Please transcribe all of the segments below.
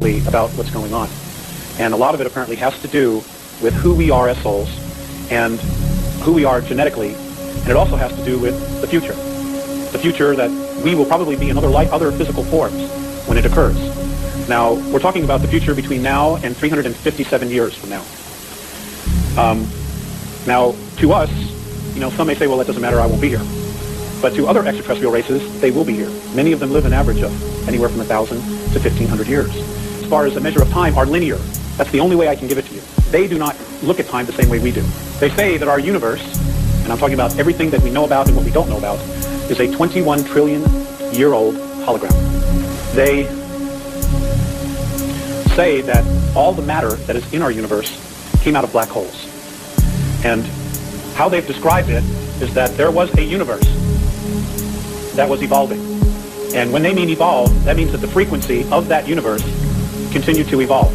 deeply about what's going on. And a lot of it apparently has to do with who we are as souls and who we are genetically. And it also has to do with the future. The future that we will probably be in other physical forms when it occurs. Now, we're talking about the future between now and 357 years from now. Now, to us, some may say, well, that doesn't matter, I won't be here. But to other extraterrestrial races, they will be here. Many of them live an average of anywhere from 1,000 to 1,500 years. As far as a measure of time, are linear. That's the only way I can give it to you. They do not look at time the same way we do. They say that our universe, and I'm talking about everything that we know about and what we don't know about, is a 21 trillion year old hologram. They say that all the matter that is in our universe came out of black holes. And how they've described it is that there was a universe that was evolving. And when they mean evolve, that means that the frequency of that universe continued to evolve.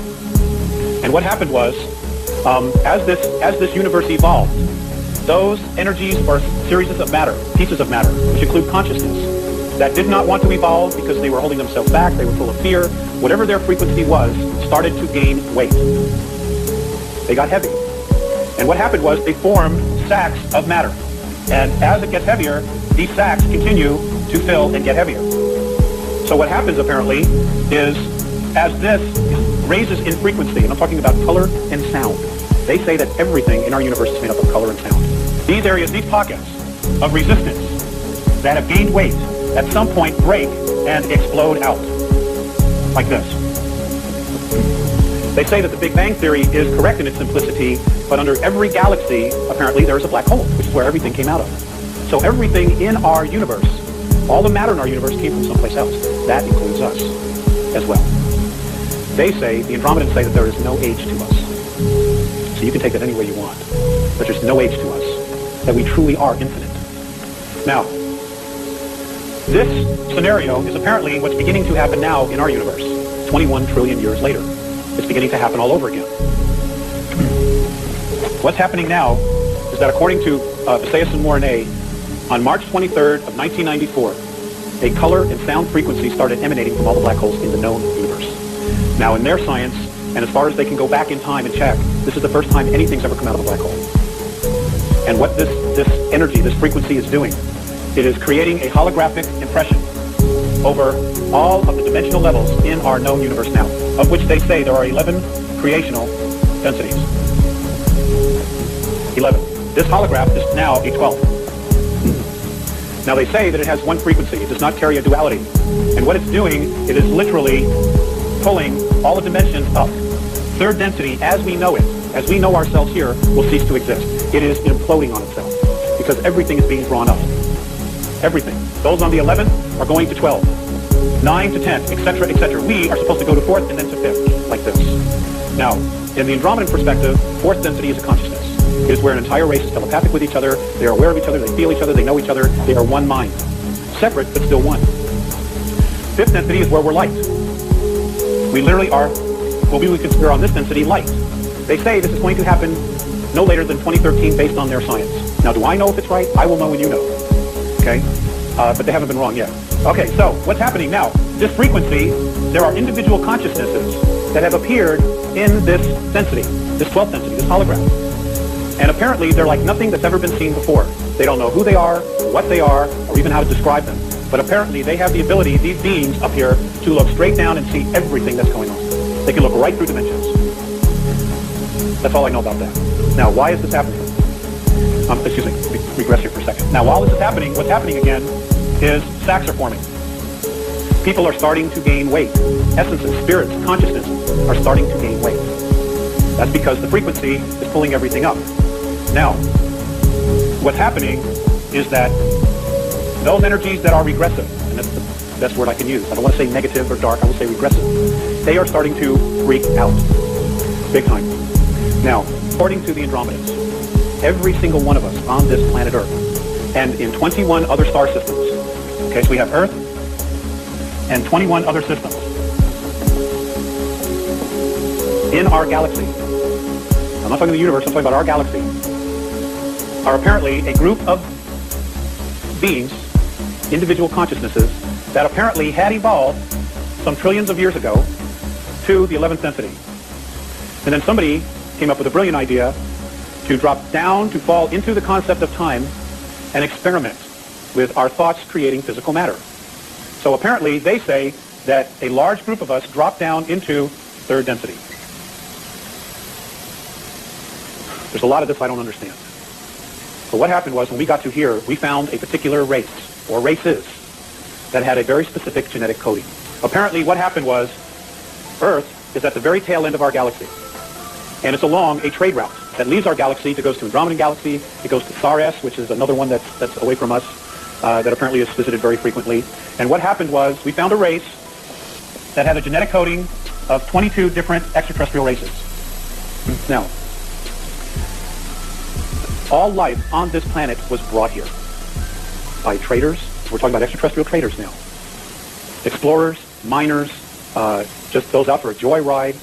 And what happened was, as this universe evolved, those energies or series of matter, pieces of matter, which include consciousness, that did not want to evolve because they were holding themselves back, they were full of fear, whatever their frequency was, started to gain weight. They got heavy. And what happened was they formed sacks of matter. And as it gets heavier, these sacks continue to fill and get heavier. So what happens apparently is, as this raises in frequency, and I'm talking about color and sound, they say that everything in our universe is made up of color and sound. These areas, these pockets of resistance that have gained weight, at some point break and explode out, like this. They say that the Big Bang Theory is correct in its simplicity, but under every galaxy, apparently, there is a black hole, which is where everything came out of. So everything in our universe, all the matter in our universe came from someplace else. That includes us as well. They say, the Andromedans say that there is no age to us. So you can take that any way you want. But there's no age to us. That we truly are infinite. Now, this scenario is apparently what's beginning to happen now in our universe, 21 trillion years later. It's beginning to happen all over again. What's happening now is that according to Visayas and Mornay, on March 23rd of 1994, a color and sound frequency started emanating from all the black holes in the known universe. Now, in their science, and as far as they can go back in time and check, this is the first time anything's ever come out of a black hole. And what this energy, this frequency is doing, it is creating a holographic impression over all of the dimensional levels in our known universe now, of which they say there are 11 creational densities. 11. This holograph is now a 12. Now they say that it has one frequency. It does not carry a duality. And what it's doing, it is literally pulling all the dimensions up. Third density, as we know it, as we know ourselves here, will cease to exist. It is imploding on itself because everything is being drawn up. Everything. Those on the 11th are going to 12. 9 to 10, etc., etc. We are supposed to go to 4th and then to 5th, like this. Now, in the Andromedan perspective, 4th density is a consciousness. It is where an entire race is telepathic with each other, they are aware of each other, they feel each other, they know each other, they are one mind. Separate, but still one. 5th density is where we're light. We literally are what we would consider on this density light. They say this is going to happen no later than 2013 based on their science. Now, do I know if it's right? I will know when you know. Okay? But they haven't been wrong yet. Okay, so what's happening now? This frequency, there are individual consciousnesses that have appeared in this density, this 12th density, this hologram. And apparently they're like nothing that's ever been seen before. They don't know who they are, what they are, or even how to describe them. But apparently they have the ability, these beings up here, to look straight down and see everything that's going on. They can look right through dimensions. That's all I know about that. Now, why is this happening? Excuse me, regress here for a second. Now, while this is happening, what's happening again is sacks are forming. People are starting to gain weight. Essences, spirits, consciousness are starting to gain weight. That's because the frequency is pulling everything up. Now, what's happening is that those energies that are regressive, and that's the best word I can use, I don't want to say negative or dark, I will say regressive, they are starting to freak out. Big time. Now, according to the Andromedans, every single one of us on this planet Earth, and in 21 other star systems, okay, so we have Earth and 21 other systems in our galaxy, I'm not talking the universe, I'm talking about our galaxy, are apparently a group of beings, individual consciousnesses, that apparently had evolved some trillions of years ago to the 11th density. And then somebody came up with a brilliant idea to drop down, to fall into the concept of time and experiment with our thoughts creating physical matter. So apparently they say that a large group of us dropped down into third density. There's a lot of this I don't understand. But what happened was when we got to here, we found a particular race, or races, that had a very specific genetic coding. Apparently what happened was Earth is at the very tail end of our galaxy. And it's along a trade route that leaves our galaxy, that goes to Andromedan Galaxy, it goes to Sares, which is another one that's away from us, that apparently is visited very frequently. And what happened was we found a race that had a genetic coding of 22 different extraterrestrial races. Now, all life on this planet was brought here by traders. We're talking about extraterrestrial traders now. Explorers, miners, just those out for a joyride.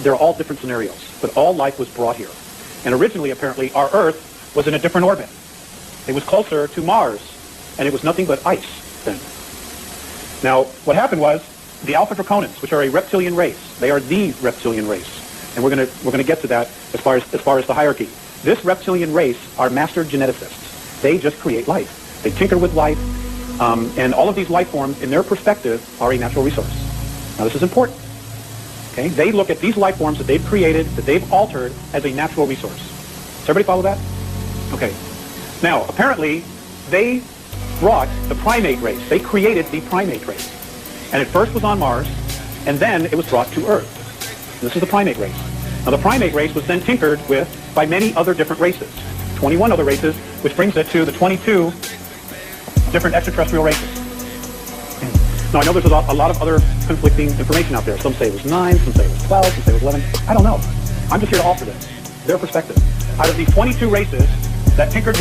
They're all different scenarios, but all life was brought here. And originally, apparently, our Earth was in a different orbit. It was closer to Mars, and it was nothing but ice then. Now, what happened was the Alpha Draconans, which are a reptilian race. They are the reptilian race, and we're gonna get to that as far as the hierarchy. This reptilian race are master geneticists. They just create life. They tinker with life, and all of these life forms, in their perspective, are a natural resource. Now, this is important. Okay? They look at these life forms that they've created, that they've altered, as a natural resource. Does everybody follow that? Okay. Now, apparently, they brought the primate race. They created the primate race. And it first was on Mars, and then it was brought to Earth. This is the primate race. Now, the primate race was then tinkered with by many other different races. 21 other races, which brings it to the 22 different extraterrestrial races. Now, I know there's a lot of other conflicting information out there. Some say it was 9, some say it was 12, some say it was 11. I don't know. I'm just here to offer this, their perspective. Out of these 22 races that tinkered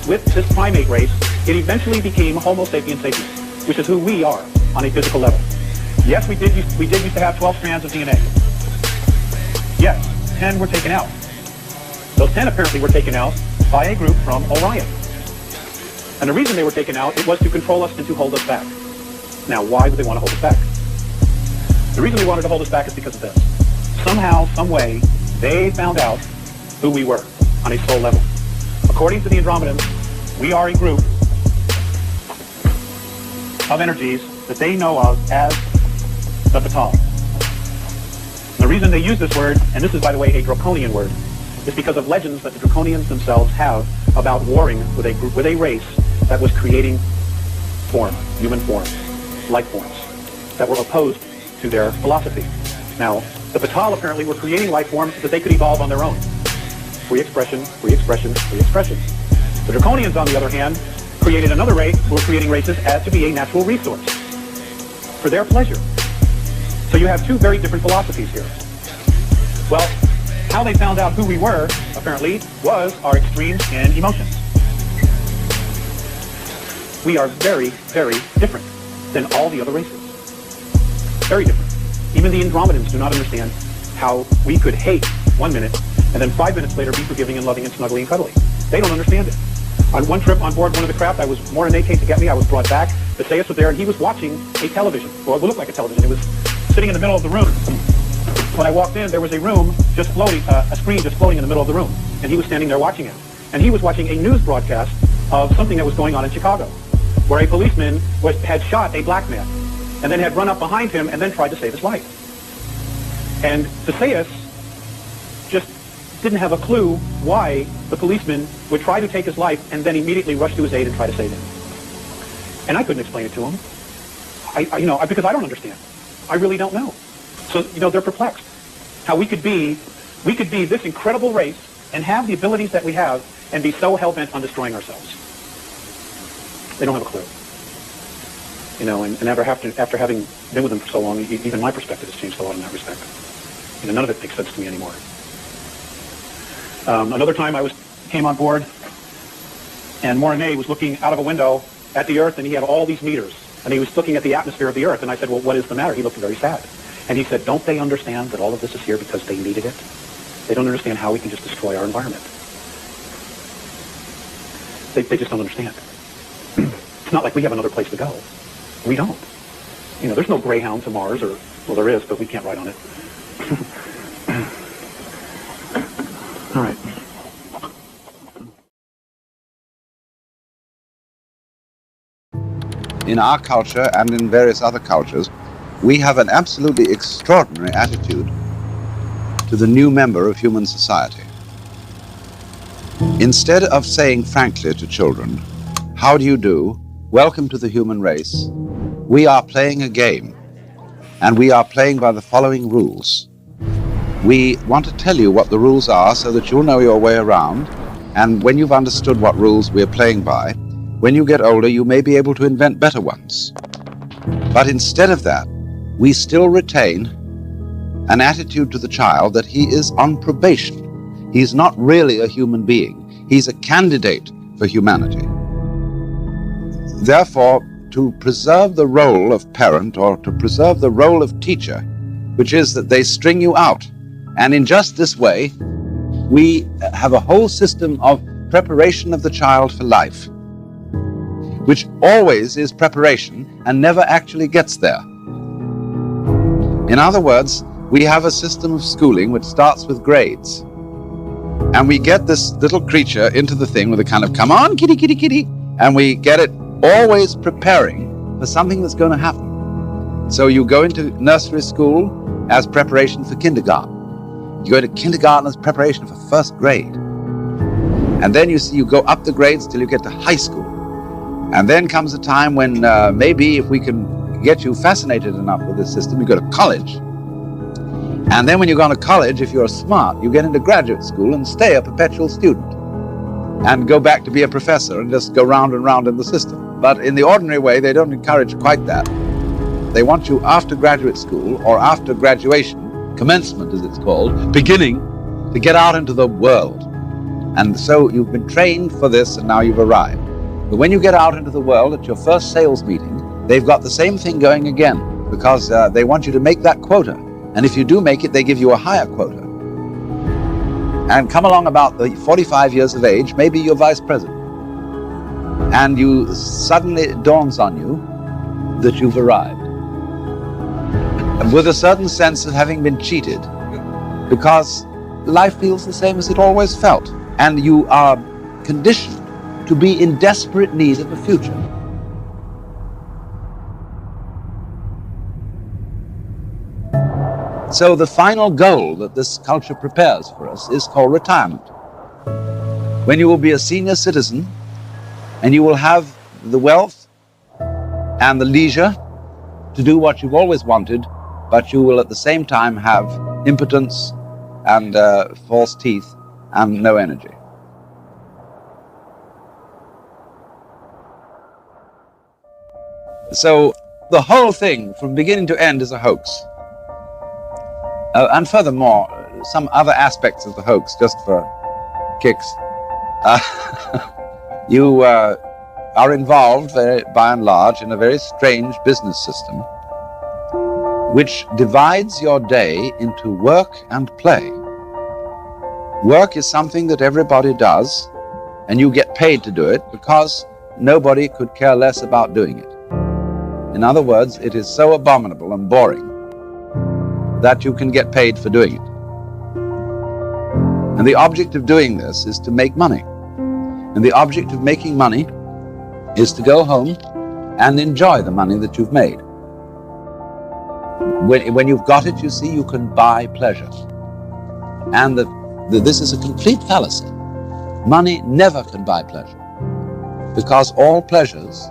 with this primate race, it eventually became Homo sapiens sapiens, which is who we are on a physical level. Yes, we did used to have 12 strands of DNA. Yes, 10 were taken out. Those 10 apparently were taken out by a group from Orion. And the reason they were taken out, it was to control us and to hold us back. Now, why would they want to hold us back? The reason they wanted to hold us back is because of this. Somehow, some way, they found out who we were on a soul level. According to the Andromedans, we are a group of energies that they know of as the Batal. The reason they use this word, and this is, by the way, a draconian word, is because of legends that the Draconians themselves have about warring with a race that was creating form, human form, life forms, that were opposed to their philosophy. Now, the Batal apparently were creating life forms that they could evolve on their own. Free expression, free expression, free expression. The Draconians, on the other hand, created another race who were creating races as to be a natural resource for their pleasure. So you have two very different philosophies here. Well, how they found out who we were, apparently, was our extremes in emotions. We are very, very different than all the other races. Very different. Even the Andromedans do not understand how we could hate 1 minute and then 5 minutes later be forgiving and loving and snuggly and cuddly. They don't understand it. On one trip on board one of the craft, Morine came to get me. I was brought back. Theseus was there, and he was watching a television, or it looked like a television. It was sitting in the middle of the room. When I walked in, there was a room just floating, a screen just floating in the middle of the room, and he was standing there watching it. And he was watching a news broadcast of something that was going on in Chicago, where a policeman had shot a black man, and then had run up behind him and then tried to save his life. And Theseus just didn't have a clue why the policeman would try to take his life and then immediately rush to his aid and try to save him. And I couldn't explain it to him. Because I don't understand. I really don't know. So, they're perplexed. How we could be this incredible race and have the abilities that we have and be so hell-bent on destroying ourselves. They don't have a clue. And after having been with them for so long, even my perspective has changed a lot in that respect. None of it makes sense to me anymore. Another time I came on board, and Morine was looking out of a window at the Earth, and he had all these meters, and he was looking at the atmosphere of the Earth, and I said, well, what is the matter? He looked very sad. And he said, don't they understand that all of this is here because they needed it? They don't understand how we can just destroy our environment. They just don't understand. It's not like we have another place to go. We don't. There's no Greyhound to Mars or Well, there is, but we can't write on it. All right. In our culture and in various other cultures, we have an absolutely extraordinary attitude to the new member of human society. Instead of saying frankly to children, "How do you do? Welcome to the human race," we are playing a game, and we are playing by the following rules. We want to tell you what the rules are so that you'll know your way around, and when you've understood what rules we're playing by, when you get older, you may be able to invent better ones. But instead of that, we still retain an attitude to the child that he is on probation. He's not really a human being. He's a candidate for humanity. Therefore, to preserve the role of parent or to preserve the role of teacher, which is that they string you out, and in just this way, we have a whole system of preparation of the child for life, which always is preparation and never actually gets there. In other words, we have a system of schooling which starts with grades. And we get this little creature into the thing with a kind of, "Come on, kitty, kitty, kitty," and we get it always preparing for something that's going to happen. So you go into nursery school as preparation for kindergarten. You go to kindergarten as preparation for first grade. And then you go up the grades till you get to high school. And then comes a time when maybe if we can get you fascinated enough with this system, you go to college. And then when you go to college, if you're smart, you get into graduate school and stay a perpetual student and go back to be a professor and just go round and round in the system. But in the ordinary way, they don't encourage quite that. They want you after graduate school or after graduation, commencement as it's called, beginning to get out into the world. And so you've been trained for this and now you've arrived. But when you get out into the world at your first sales meeting, they've got the same thing going again because they want you to make that quota. And if you do make it, they give you a higher quota. And come along about the 45 years of age, maybe you're vice president. And suddenly it dawns on you that you've arrived. And with a certain sense of having been cheated, because life feels the same as it always felt. And you are conditioned to be in desperate need of a future. So the final goal that this culture prepares for us is called retirement. When you will be a senior citizen and you will have the wealth and the leisure to do what you've always wanted, but you will at the same time have impotence and false teeth and no energy. So the whole thing from beginning to end is a hoax. And furthermore, some other aspects of the hoax, just for kicks. You are involved, by and large, in a very strange business system which divides your day into work and play. Work is something that everybody does, and you get paid to do it because nobody could care less about doing it. In other words, it is so abominable and boring that you can get paid for doing it. And the object of doing this is to make money. And the object of making money is to go home and enjoy the money that you've made. When you've got it, you see, you can buy pleasure. And this is a complete fallacy. Money never can buy pleasure, because all pleasures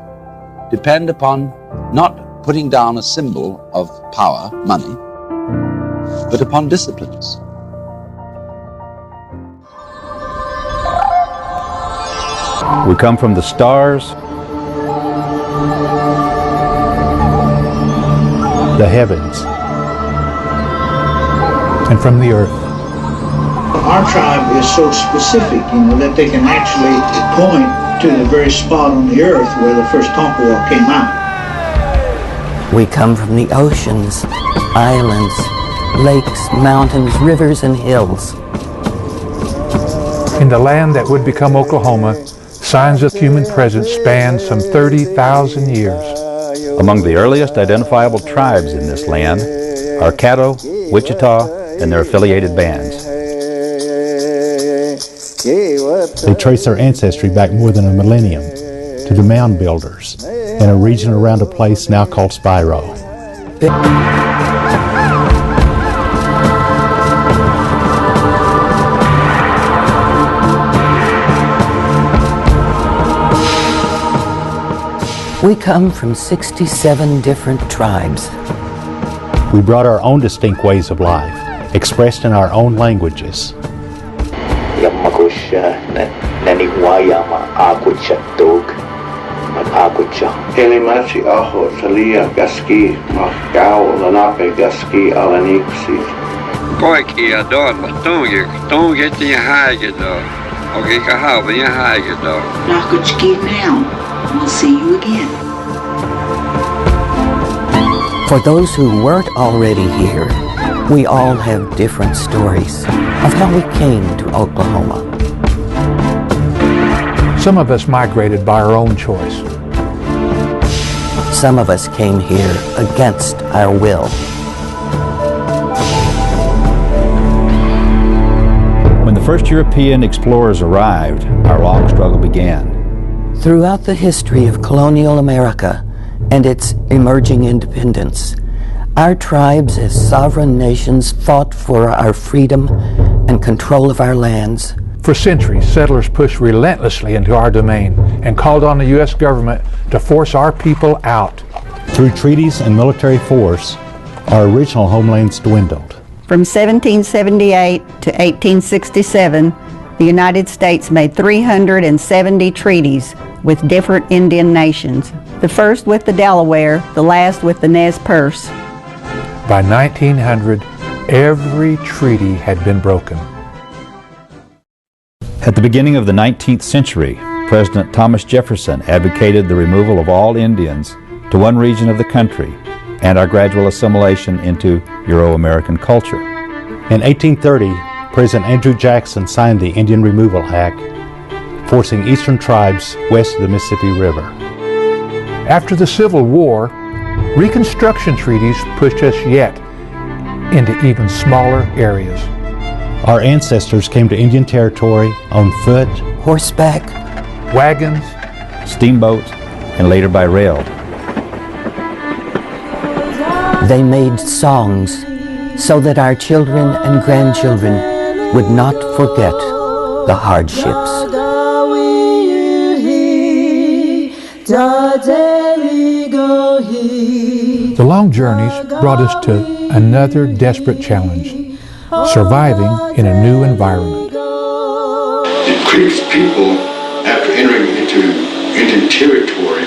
depend upon not putting down a symbol of power, money, but upon disciplines. We come from the stars, the heavens, and from the earth. Our tribe is so specific, that they can actually point to the very spot on the earth where the first Tonkawa came out. We come from the oceans, islands, lakes, mountains, rivers, and hills. In the land that would become Oklahoma, signs of human presence span some 30,000 years. Among the earliest identifiable tribes in this land are Caddo, Wichita, and their affiliated bands. They trace their ancestry back more than a millennium to the mound builders in a region around a place now called Spiro. We come from 67 different tribes. We brought our own distinct ways of life, expressed in our own languages. Elimachi aho talia gaski mahgao lanape gaski alaniksi. Poikia dolla tungit in haige do. Okay, kahava in haige do. Nakuchki now. We'll see you again. For those who weren't already here, we all have different stories of how we came to Oklahoma. Some of us migrated by our own choice. Some of us came here against our will. When the first European explorers arrived, our long struggle began. Throughout the history of colonial America and its emerging independence, our tribes as sovereign nations fought for our freedom and control of our lands. For centuries, settlers pushed relentlessly into our domain and called on the U.S. government to force our people out. Through treaties and military force, our original homelands dwindled. From 1778 to 1867, the United States made 370 treaties with different Indian nations. The first with the Delaware, the last with the Nez Perce. By 1900, every treaty had been broken. At the beginning of the 19th century, President Thomas Jefferson advocated the removal of all Indians to one region of the country and our gradual assimilation into Euro-American culture. In 1830, President Andrew Jackson signed the Indian Removal Act, forcing eastern tribes west of the Mississippi River. After the Civil War, Reconstruction treaties pushed us yet into even smaller areas. Our ancestors came to Indian Territory on foot, horseback, wagons, steamboats, and later by rail. They made songs so that our children and grandchildren would not forget the hardships. The long journeys brought us to another desperate challenge, surviving in a new environment. The Creeks people, after entering into Indian territory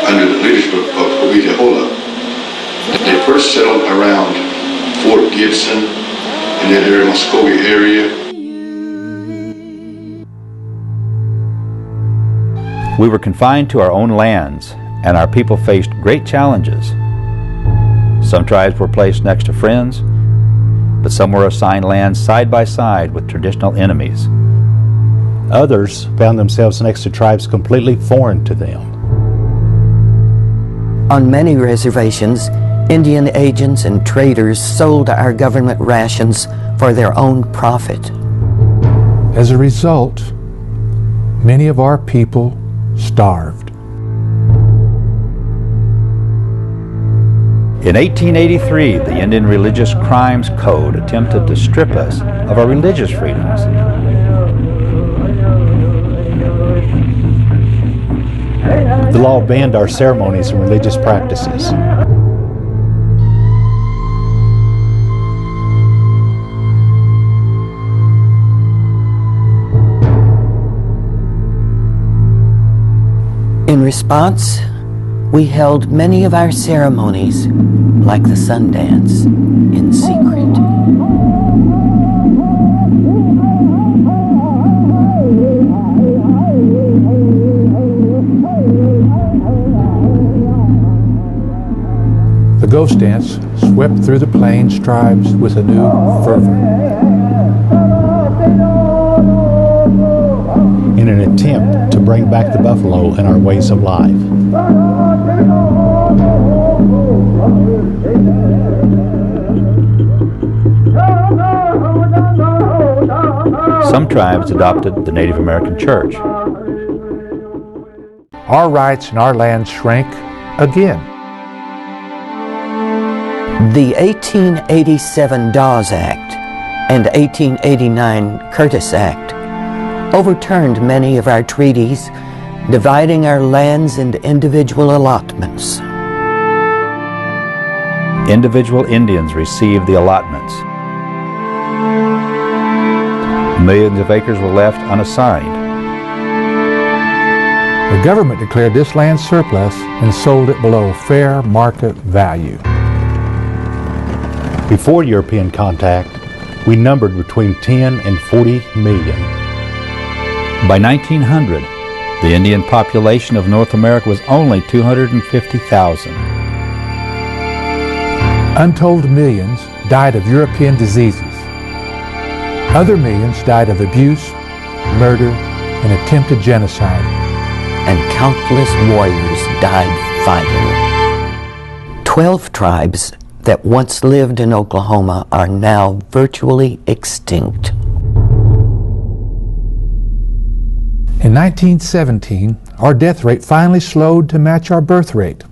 under the leadership of Oweetehola, they first settled around Fort Gibson and then the Muskogee area. We were confined to our own lands, and our people faced great challenges. Some tribes were placed next to friends, but some were assigned lands side by side with traditional enemies. Others found themselves next to tribes completely foreign to them. On many reservations, Indian agents and traders sold our government rations for their own profit. As a result, many of our people starved. In 1883, the Indian Religious Crimes Code attempted to strip us of our religious freedoms. The law banned our ceremonies and religious practices. In response, we held many of our ceremonies, like the Sundance, in secret. The ghost dance swept through the Plains tribes with a new fervor. In an attempt to bring back the buffalo in our ways of life. Some tribes adopted the Native American church. Our rights and our land shrank again. The 1887 Dawes Act and 1889 Curtis Act overturned many of our treaties, dividing our lands into individual allotments. Individual Indians received the allotments. Millions of acres were left unassigned. The government declared this land surplus and sold it below fair market value. Before European contact, we numbered between 10 and 40 million. By 1900, the Indian population of North America was only 250,000. Untold millions died of European diseases. Other millions died of abuse, murder, and attempted genocide. And countless warriors died fighting. 12 tribes that once lived in Oklahoma are now virtually extinct. In 1917, our death rate finally slowed to match our birth rate.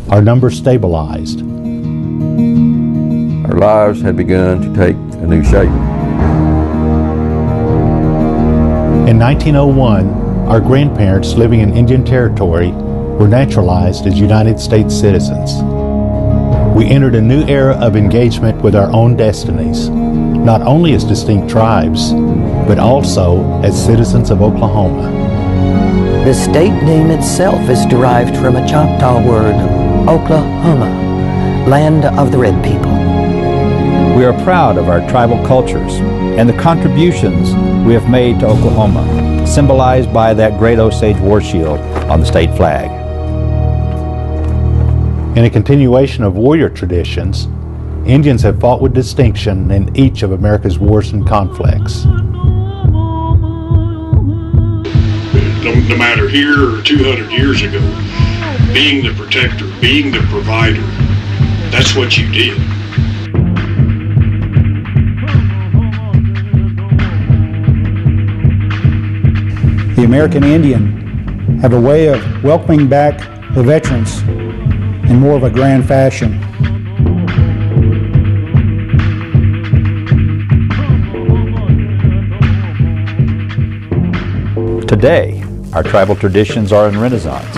Our numbers stabilized. Our lives had begun to take a new shape. In 1901, our grandparents living in Indian Territory were naturalized as United States citizens. We entered a new era of engagement with our own destinies, not only as distinct tribes, but also as citizens of Oklahoma. The state name itself is derived from a Choctaw word, Oklahoma, land of the red people. We are proud of our tribal cultures and the contributions we have made to Oklahoma, symbolized by that great Osage war shield on the state flag. In a continuation of warrior traditions, Indians have fought with distinction in each of America's wars and conflicts. No matter here or 200 years ago, being the protector, being the provider, that's what you did. The American Indian have a way of welcoming back the veterans in more of a grand fashion. Today, our tribal traditions are in renaissance.